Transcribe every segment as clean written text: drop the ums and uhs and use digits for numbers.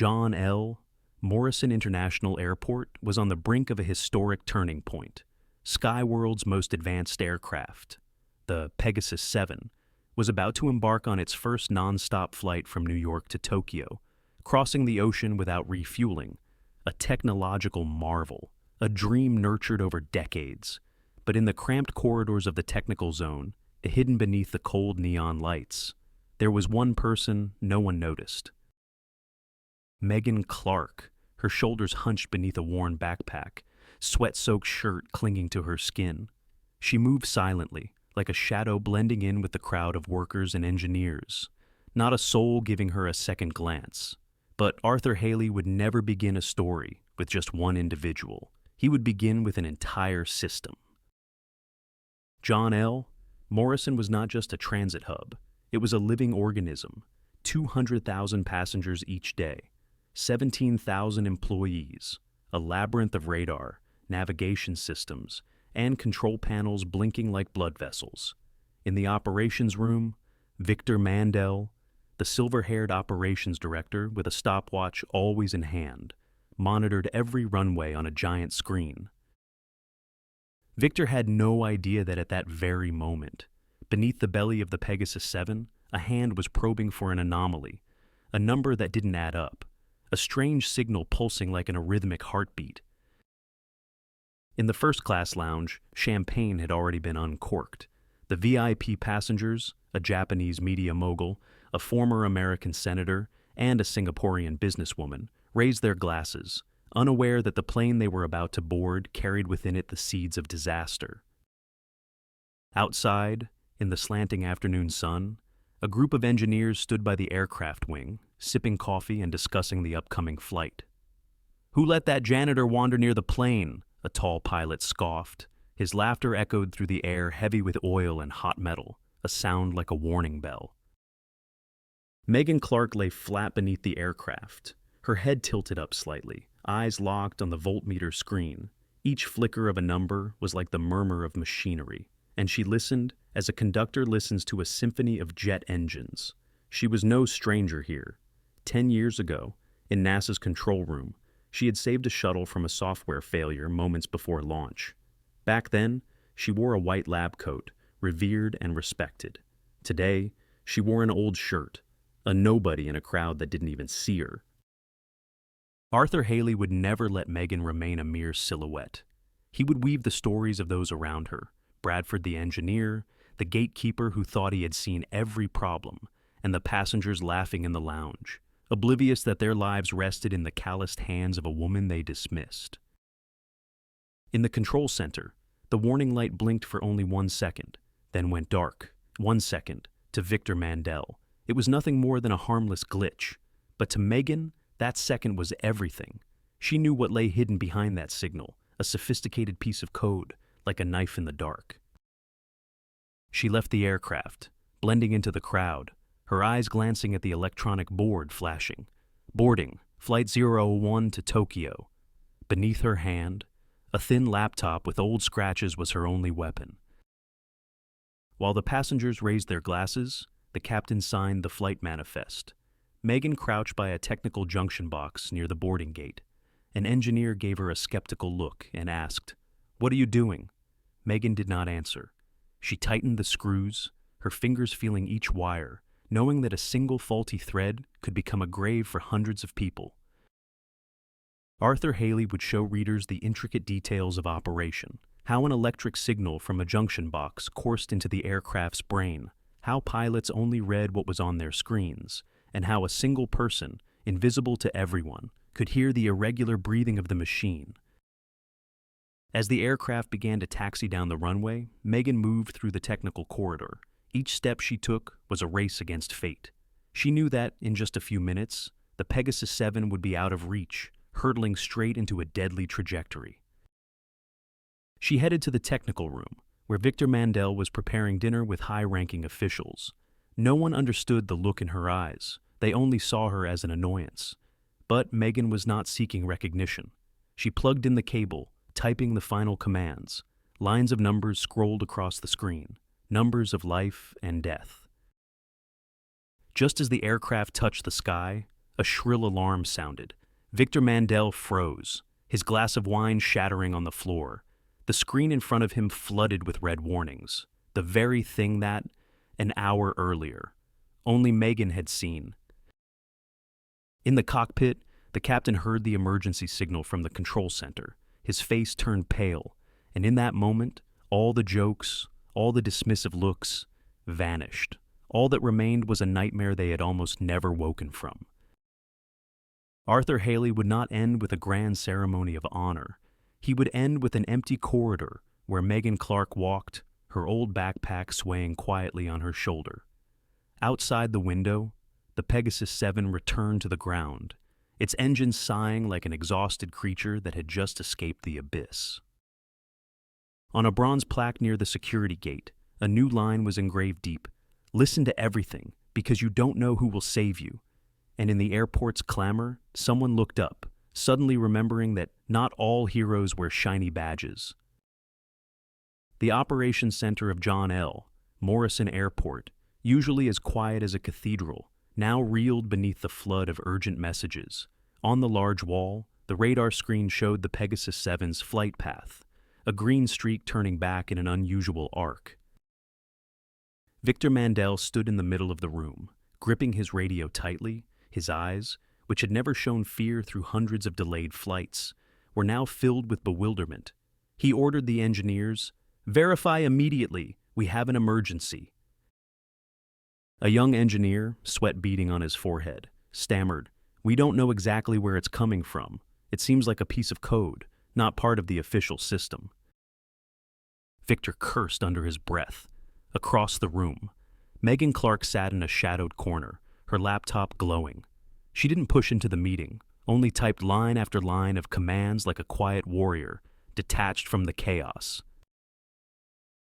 John L. Morrison International Airport was on the brink of a historic turning point. Skyworld's most advanced aircraft, the Pegasus 7, was about to embark on its first non-stop flight from New York to Tokyo, crossing the ocean without refueling, a technological marvel, a dream nurtured over decades. But in the cramped corridors of the technical zone, hidden beneath the cold neon lights, there was one person no one noticed. Megan Clark, her shoulders hunched beneath a worn backpack, sweat-soaked shirt clinging to her skin. She moved silently, like a shadow blending in with the crowd of workers and engineers, not a soul giving her a second glance. But Arthur Haley would never begin a story with just one individual. He would begin with an entire system. John L. Morrison was not just a transit hub. It was a living organism, 200,000 passengers each day, 17,000 employees, a labyrinth of radar, navigation systems, and control panels blinking like blood vessels. In the operations room, Victor Mandel, the silver-haired operations director with a stopwatch always in hand, monitored every runway on a giant screen. Victor had no idea that at that very moment, beneath the belly of the Pegasus 7, a hand was probing for an anomaly, a number that didn't add up, a strange signal pulsing like an arrhythmic heartbeat. In the first-class lounge, champagne had already been uncorked. The VIP passengers, a Japanese media mogul, a former American senator, and a Singaporean businesswoman, raised their glasses, unaware that the plane they were about to board carried within it the seeds of disaster. Outside, in the slanting afternoon sun, a group of engineers stood by the aircraft wing, sipping coffee and discussing the upcoming flight. "Who let that janitor wander near the plane?" a tall pilot scoffed. His laughter echoed through the air, heavy with oil and hot metal, a sound like a warning bell. Megan Clark lay flat beneath the aircraft, her head tilted up slightly, eyes locked on the voltmeter screen. Each flicker of a number was like the murmur of machinery, and she listened as a conductor listens to a symphony of jet engines. She was no stranger here. 10 years ago, in NASA's control room, she had saved a shuttle from a software failure moments before launch. Back then, she wore a white lab coat, revered and respected. Today, she wore an old shirt, a nobody in a crowd that didn't even see her. Arthur Haley would never let Megan remain a mere silhouette. He would weave the stories of those around her, Bradford the engineer, the gatekeeper who thought he had seen every problem, and the passengers laughing in the lounge, oblivious that their lives rested in the calloused hands of a woman they dismissed. In the control center, the warning light blinked for only 1 second, then went dark. 1 second, to Victor Mandel. It was nothing more than a harmless glitch, but to Megan, that second was everything. She knew what lay hidden behind that signal, a sophisticated piece of code, like a knife in the dark. She left the aircraft, blending into the crowd, her eyes glancing at the electronic board flashing. Boarding, Flight 001 to Tokyo. Beneath her hand, a thin laptop with old scratches was her only weapon. While the passengers raised their glasses, the captain signed the flight manifest. Megan crouched by a technical junction box near the boarding gate. An engineer gave her a skeptical look and asked, "What are you doing?" Megan did not answer. She tightened the screws, her fingers feeling each wire, knowing that a single faulty thread could become a grave for hundreds of people. Arthur Haley would show readers the intricate details of operation, how an electric signal from a junction box coursed into the aircraft's brain, how pilots only read what was on their screens, and how a single person, invisible to everyone, could hear the irregular breathing of the machine. As the aircraft began to taxi down the runway, Megan moved through the technical corridor. Each step she took was a race against fate. She knew that, in just a few minutes, the Pegasus 7 would be out of reach, hurtling straight into a deadly trajectory. She headed to the technical room, where Victor Mandel was preparing dinner with high-ranking officials. No one understood the look in her eyes. They only saw her as an annoyance. But Megan was not seeking recognition. She plugged in the cable, typing the final commands. Lines of numbers scrolled across the screen, numbers of life and death. Just as the aircraft touched the sky, A shrill alarm sounded. Victor Mandel froze, his glass of wine shattering on the floor. The screen in front of him flooded with red warnings, the very thing that, an hour earlier, only Megan had seen. In the cockpit, the captain heard the emergency signal from the control center. His face turned pale, and in that moment, all the jokes, all the dismissive looks, vanished. All that remained was a nightmare they had almost never woken from. Arthur Haley would not end with a grand ceremony of honor. He would end with an empty corridor where Megan Clark walked, her old backpack swaying quietly on her shoulder. Outside the window, the Pegasus 7 returned to the ground, its engine sighing like an exhausted creature that had just escaped the abyss. On a bronze plaque near the security gate, a new line was engraved deep: "Listen to everything, because you don't know who will save you." And in the airport's clamor, someone looked up, suddenly remembering that not all heroes wear shiny badges. The operations center of John L. Morrison Airport, usually as quiet as a cathedral, now reeled beneath the flood of urgent messages. On the large wall, the radar screen showed the Pegasus 7's flight path, a green streak turning back in an unusual arc. Victor Mandel stood in the middle of the room, gripping his radio tightly. His eyes, which had never shown fear through hundreds of delayed flights, were now filled with bewilderment. He ordered the engineers, "Verify immediately, we have an emergency." A young engineer, sweat beading on his forehead, stammered, "We don't know exactly where it's coming from. It seems like a piece of code, not part of the official system." Victor cursed under his breath. Across the room, Megan Clark sat in a shadowed corner, her laptop glowing. She didn't push into the meeting, only typed line after line of commands like a quiet warrior, detached from the chaos.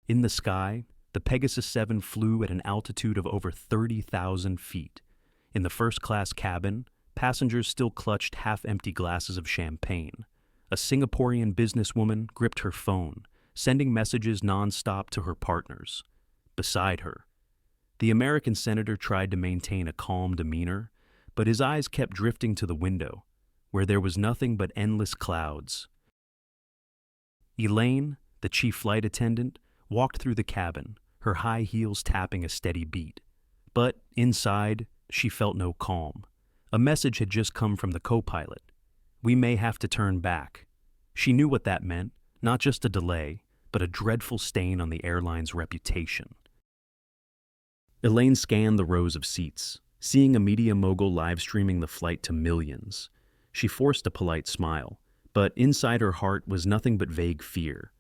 In the sky, the Pegasus 7 flew at an altitude of over 30,000 feet. In the first-class cabin, passengers still clutched half-empty glasses of champagne. A Singaporean businesswoman gripped her phone, sending messages non-stop to her partners. Beside her, the American senator tried to maintain a calm demeanor, but his eyes kept drifting to the window, where there was nothing but endless clouds. Elaine, the chief flight attendant, walked through the cabin, her high heels tapping a steady beat. But inside, she felt no calm. A message had just come from the co-pilot. "We may have to turn back." She knew what that meant, not just a delay, but a dreadful stain on the airline's reputation. Elaine scanned the rows of seats, seeing a media mogul live-streaming the flight to millions. She forced a polite smile, but inside her heart was nothing but vague fear.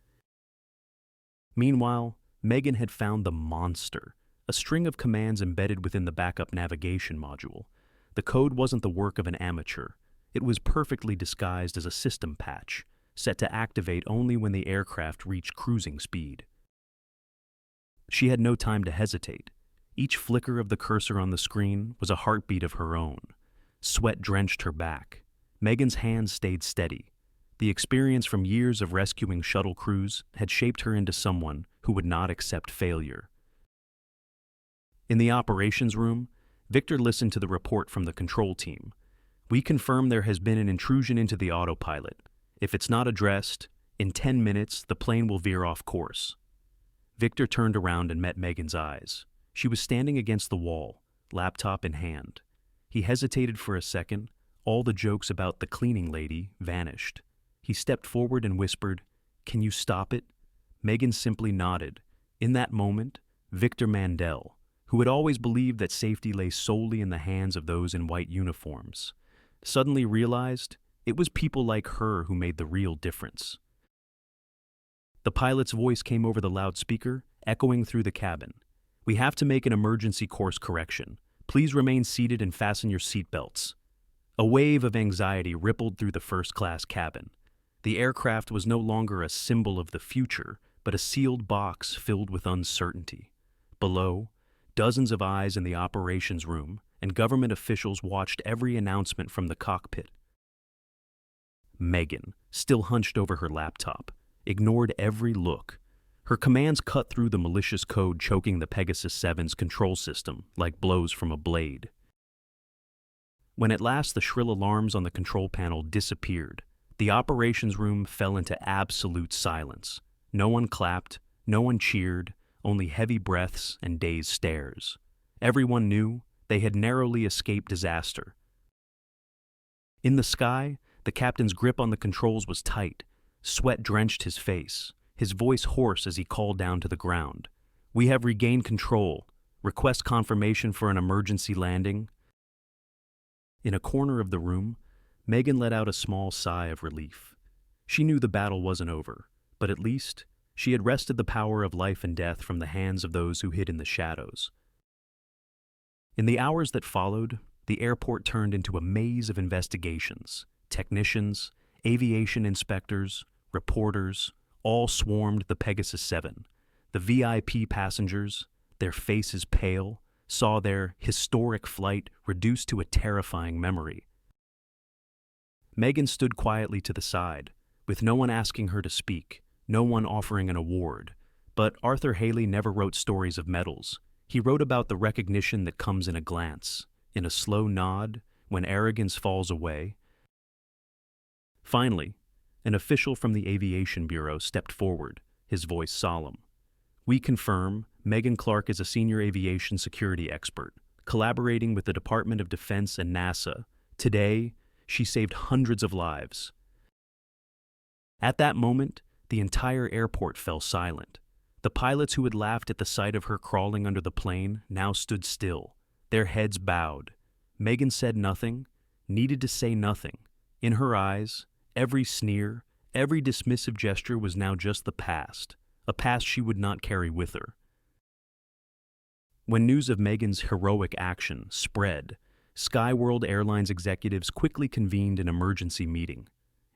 Meanwhile, Megan had found the monster, a string of commands embedded within the backup navigation module. The code wasn't the work of an amateur. It was perfectly disguised as a system patch, set to activate only when the aircraft reached cruising speed. She had no time to hesitate. Each flicker of the cursor on the screen was a heartbeat of her own. Sweat drenched her back. Megan's hands stayed steady. The experience from years of rescuing shuttle crews had shaped her into someone who would not accept failure. In the operations room, Victor listened to the report from the control team. "We confirm there has been an intrusion into the autopilot. If it's not addressed, in 10 minutes the plane will veer off course." Victor turned around and met Megan's eyes. She was standing against the wall, laptop in hand. He hesitated for a second. All the jokes about the cleaning lady vanished. He stepped forward and whispered, "Can you stop it?" Megan simply nodded. In that moment, Victor Mandel, who had always believed that safety lay solely in the hands of those in white uniforms, suddenly realized it was people like her who made the real difference. The pilot's voice came over the loudspeaker, echoing through the cabin. "We have to make an emergency course correction. Please remain seated and fasten your seatbelts." A wave of anxiety rippled through the first-class cabin. The aircraft was no longer a symbol of the future, but a sealed box filled with uncertainty. Below, dozens of eyes in the operations room, and government officials watched every announcement from the cockpit. Megan, still hunched over her laptop, ignored every look. Her commands cut through the malicious code choking the Pegasus 7's control system like blows from a blade. When at last the shrill alarms on the control panel disappeared, the operations room fell into absolute silence. No one clapped, no one cheered, only heavy breaths and dazed stares. Everyone knew they had narrowly escaped disaster. In the sky, the captain's grip on the controls was tight. Sweat drenched his face, his voice hoarse as he called down to the ground. "We have regained control. Request confirmation for an emergency landing." In a corner of the room, Megan let out a small sigh of relief. She knew the battle wasn't over, but at least she had wrested the power of life and death from the hands of those who hid in the shadows. In the hours that followed, the airport turned into a maze of investigations. Technicians, aviation inspectors, reporters, all swarmed the Pegasus 7. The VIP passengers, their faces pale, saw their historic flight reduced to a terrifying memory. Megan stood quietly to the side, with no one asking her to speak, no one offering an award. But Arthur Haley never wrote stories of medals. He wrote about the recognition that comes in a glance, in a slow nod, when arrogance falls away. Finally, an official from the Aviation Bureau stepped forward, his voice solemn. "We confirm Megan Clark is a senior aviation security expert, collaborating with the Department of Defense and NASA. Today, she saved hundreds of lives." At that moment, the entire airport fell silent. The pilots who had laughed at the sight of her crawling under the plane now stood still, their heads bowed. Megan said nothing, needed to say nothing. In her eyes, every sneer, every dismissive gesture was now just the past, a past she would not carry with her. When news of Megan's heroic action spread, Skyworld Airlines executives quickly convened an emergency meeting.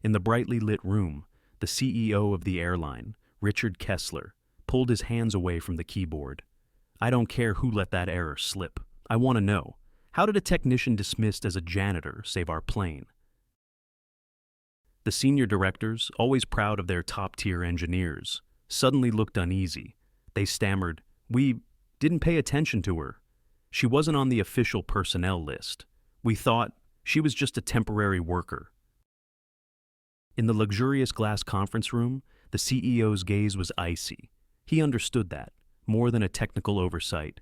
In the brightly lit room, the CEO of the airline, Richard Kessler, pulled his hands away from the keyboard. "I don't care who let that error slip. I want to know, how did a technician dismissed as a janitor save our plane?" The senior directors, always proud of their top-tier engineers, suddenly looked uneasy. They stammered, "We didn't pay attention to her. She wasn't on the official personnel list. We thought she was just a temporary worker." In the luxurious glass conference room, the CEO's gaze was icy. He understood that, more than a technical oversight.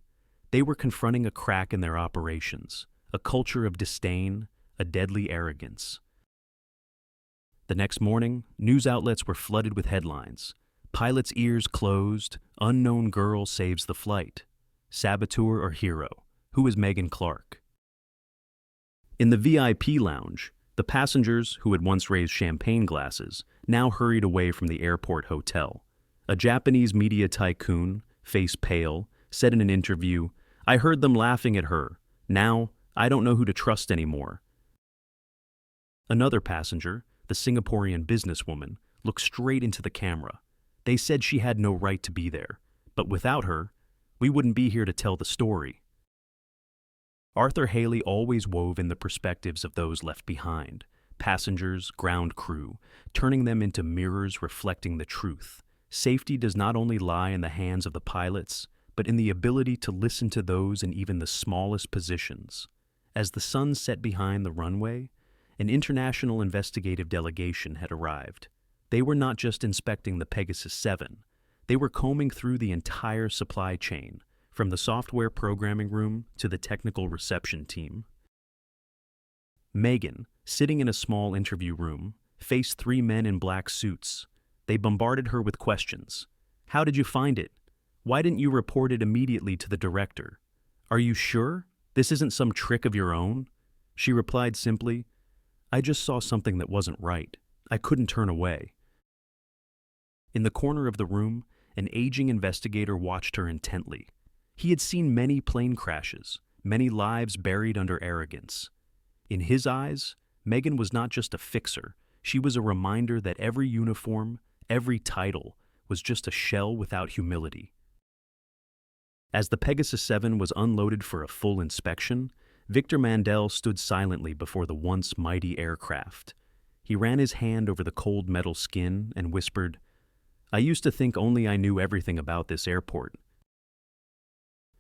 They were confronting a crack in their operations, a culture of disdain, a deadly arrogance. The next morning, news outlets were flooded with headlines. Pilot's ears closed, unknown girl saves the flight. Saboteur or hero, who is Megan Clark? In the VIP lounge, the passengers, who had once raised champagne glasses, now hurried away from the airport hotel. A Japanese media tycoon, face pale, said in an interview, "I heard them laughing at her. Now, I don't know who to trust anymore." Another passenger, the Singaporean businesswoman, looked straight into the camera. "They said she had no right to be there, but without her, we wouldn't be here to tell the story." Arthur Haley always wove in the perspectives of those left behind, passengers, ground crew, turning them into mirrors reflecting the truth. Safety does not only lie in the hands of the pilots, but in the ability to listen to those in even the smallest positions. As the sun set behind the runway, an international investigative delegation had arrived. They were not just inspecting the Pegasus 7, they were combing through the entire supply chain, from the software programming room to the technical reception team. Megan, sitting in a small interview room, faced 3 men in black suits. They bombarded her with questions. "How did you find it? Why didn't you report it immediately to the director? Are you sure this isn't some trick of your own?" She replied simply, "I just saw something that wasn't right. I couldn't turn away." In the corner of the room, an aging investigator watched her intently. He had seen many plane crashes, many lives buried under arrogance. In his eyes, Megan was not just a fixer, she was a reminder that every uniform, every title, was just a shell without humility. As the Pegasus 7 was unloaded for a full inspection, Victor Mandel stood silently before the once mighty aircraft. He ran his hand over the cold metal skin and whispered, "I used to think only I knew everything about this airport."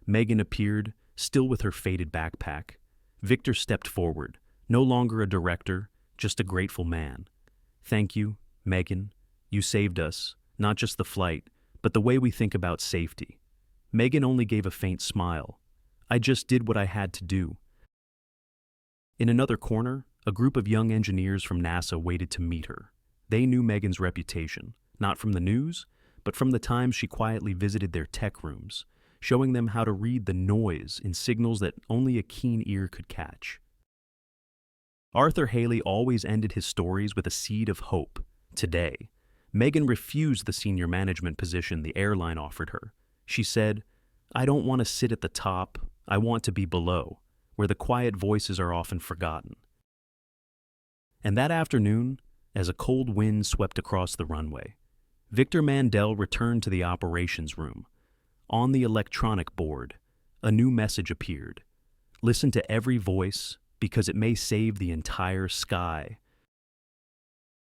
Megan appeared, still with her faded backpack. Victor stepped forward, No longer a director, just a grateful man. Thank you, Megan. You saved us, not just the flight, but the way we think about safety. Megan only gave a faint smile. I just did what I had to do. In another corner, a group of young engineers from NASA waited to meet her. They knew Megan's reputation, not from the news, but from the time she quietly visited their tech rooms, showing them how to read the noise in signals that only a keen ear could catch. Arthur Haley always ended his stories with a seed of hope. Today, Megan refused the senior management position the airline offered her. She said, "I don't want to sit at the top, I want to be below, where the quiet voices are often forgotten." And that afternoon, as a cold wind swept across the runway, Victor Mandel returned to the operations room. On the electronic board, a new message appeared. Listen to every voice, because it may save the entire sky.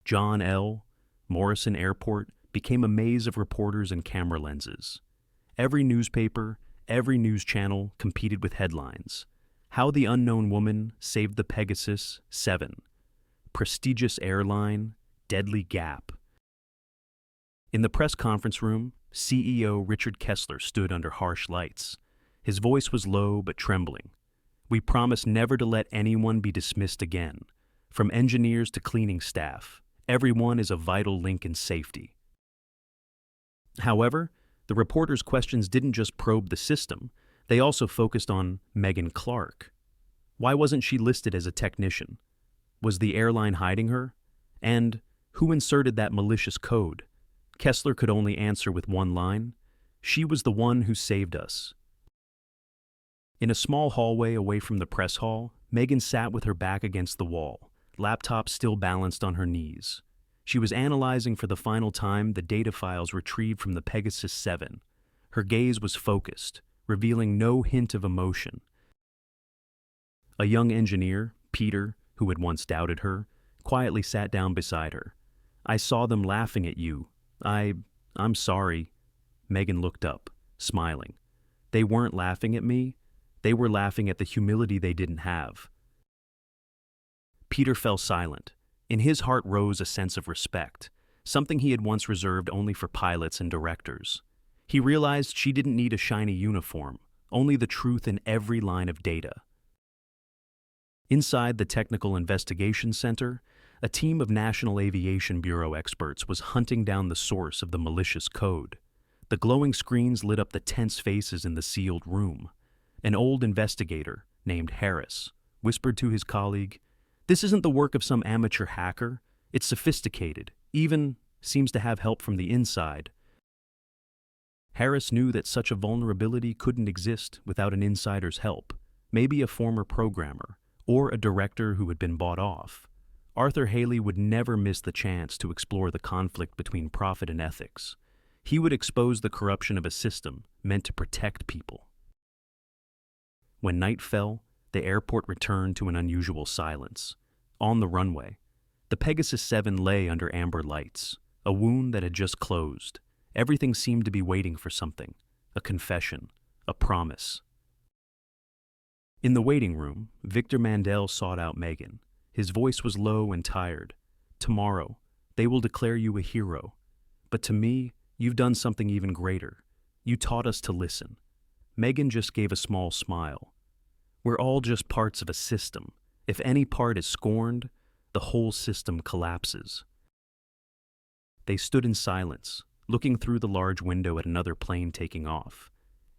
John L. Morrison Airport became a maze of reporters and camera lenses. Every newspaper, every news channel competed with headlines. How the unknown woman saved the Pegasus 7. Prestigious airline, deadly gap. In the press conference room, CEO Richard Kessler stood under harsh lights. His voice was low but trembling. "We promise never to let anyone be dismissed again. From engineers to cleaning staff, everyone is a vital link in safety." However, the reporters' questions didn't just probe the system, they also focused on Megan Clark. Why wasn't she listed as a technician? Was the airline hiding her? And who inserted that malicious code? Kessler could only answer with one line: "She was the one who saved us." In a small hallway away from the press hall, Megan sat with her back against the wall, laptop still balanced on her knees. She was analyzing for the final time the data files retrieved from the Pegasus 7. Her gaze was focused, revealing no hint of emotion. A young engineer, Peter, who had once doubted her, quietly sat down beside her. "I saw them laughing at you. I'm sorry." Megan looked up, smiling. "They weren't laughing at me. They were laughing at the humility they didn't have." Peter fell silent. In his heart rose a sense of respect, something he had once reserved only for pilots and directors. He realized she didn't need a shiny uniform, only the truth in every line of data. Inside the Technical Investigation Center, a team of National Aviation Bureau experts was hunting down the source of the malicious code. The glowing screens lit up the tense faces in the sealed room. An old investigator, named Harris, whispered to his colleague, "This isn't the work of some amateur hacker. It's sophisticated, even seems to have help from the inside." Harris knew that such a vulnerability couldn't exist without an insider's help, maybe a former programmer, or a director who had been bought off. Arthur Haley would never miss the chance to explore the conflict between profit and ethics. He would expose the corruption of a system meant to protect people. When night fell, the airport returned to an unusual silence. On the runway, the Pegasus 7 lay under amber lights, a wound that had just closed. Everything seemed to be waiting for something, a confession, a promise. In the waiting room, Victor Mandel sought out Megan. His voice was low and tired. "Tomorrow, they will declare you a hero. But to me, you've done something even greater. You taught us to listen." Megan just gave a small smile. "We're all just parts of a system. If any part is scorned, the whole system collapses." They stood in silence, looking through the large window at another plane taking off.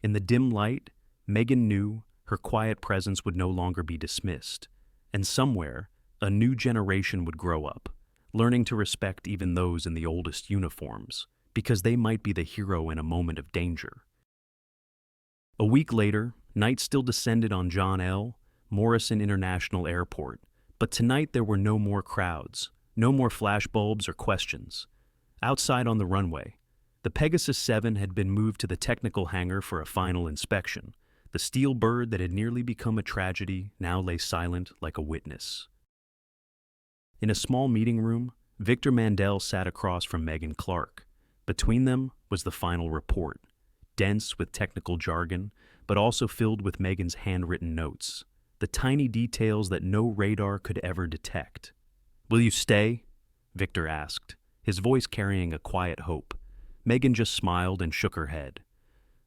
In the dim light, Megan knew her quiet presence would no longer be dismissed, and somewhere, a new generation would grow up, learning to respect even those in the oldest uniforms, because they might be the hero in a moment of danger. A week later, night still descended on John L. Morrison International Airport, but tonight there were no more crowds, no more flashbulbs or questions. Outside on the runway, the Pegasus 7 had been moved to the technical hangar for a final inspection. The steel bird that had nearly become a tragedy now lay silent like a witness. In a small meeting room, Victor Mandel sat across from Megan Clark. Between them was the final report, dense with technical jargon, but also filled with Megan's handwritten notes. the tiny details that no radar could ever detect. "Will you stay?" Victor asked, his voice carrying a quiet hope. Megan just smiled and shook her head.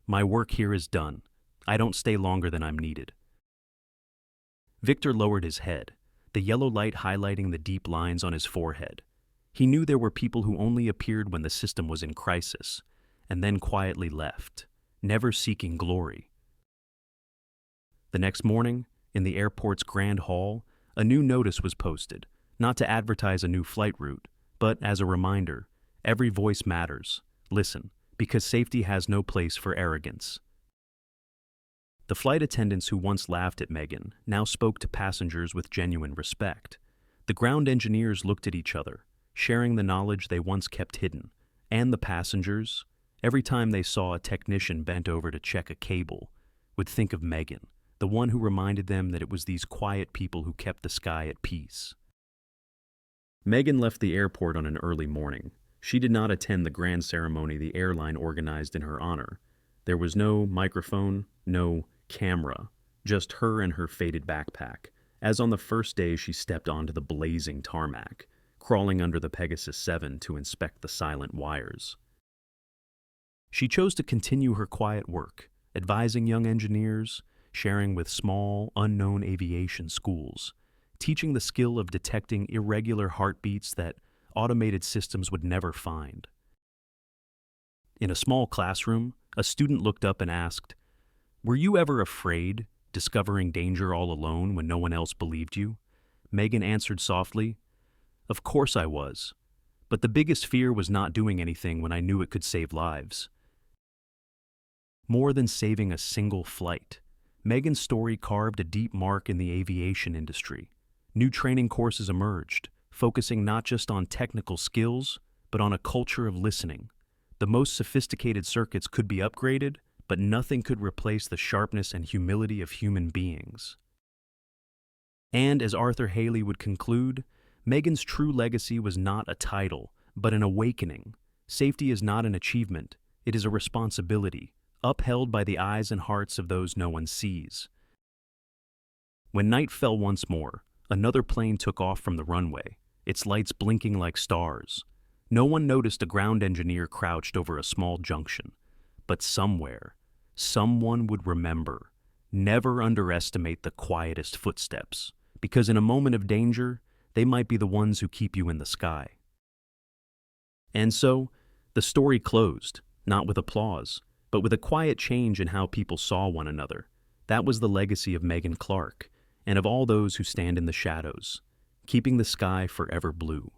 "My work here is done. I don't stay longer than I'm needed." Victor lowered his head, the yellow light highlighting the deep lines on his forehead. He knew there were people who only appeared when the system was in crisis, and then quietly left, never seeking glory. The next morning, in the airport's grand hall, a new notice was posted, not to advertise a new flight route, but as a reminder, every voice matters. Listen, because safety has no place for arrogance. The flight attendants who once laughed at Megan now spoke to passengers with genuine respect. The ground engineers looked at each other, sharing the knowledge they once kept hidden, and the passengers, every time they saw a technician bent over to check a cable, would think of Megan, the one who reminded them that it was these quiet people who kept the sky at peace. Megan left the airport on an early morning. She did not attend the grand ceremony the airline organized in her honor. There was no microphone, no camera, just her and her faded backpack, as on the first day she stepped onto the blazing tarmac, crawling under the Pegasus 7 to inspect the silent wires. She chose to continue her quiet work, advising young engineers, sharing with small, unknown aviation schools, teaching the skill of detecting irregular heartbeats that automated systems would never find. In a small classroom, a student looked up and asked, "Were you ever afraid, discovering danger all alone when no one else believed you?" Megan answered softly, "Of course I was. But the biggest fear was not doing anything when I knew it could save lives." More than saving a single flight, Megan's story carved a deep mark in the aviation industry. New training courses emerged, focusing not just on technical skills, but on a culture of listening. The most sophisticated circuits could be upgraded, but nothing could replace the sharpness and humility of human beings. And as Arthur Haley would conclude, Megan's true legacy was not a title, but an awakening. Safety is not an achievement, it is a responsibility, upheld by the eyes and hearts of those no one sees. When night fell once more, another plane took off from the runway, its lights blinking like stars. No one noticed a ground engineer crouched over a small junction. But somewhere, someone would remember. Never underestimate the quietest footsteps, because in a moment of danger, they might be the ones who keep you in the sky. And so, the story closed, not with applause, but with a quiet change in how people saw one another. That was the legacy of Megan Clark, and of all those who stand in the shadows, keeping the sky forever blue.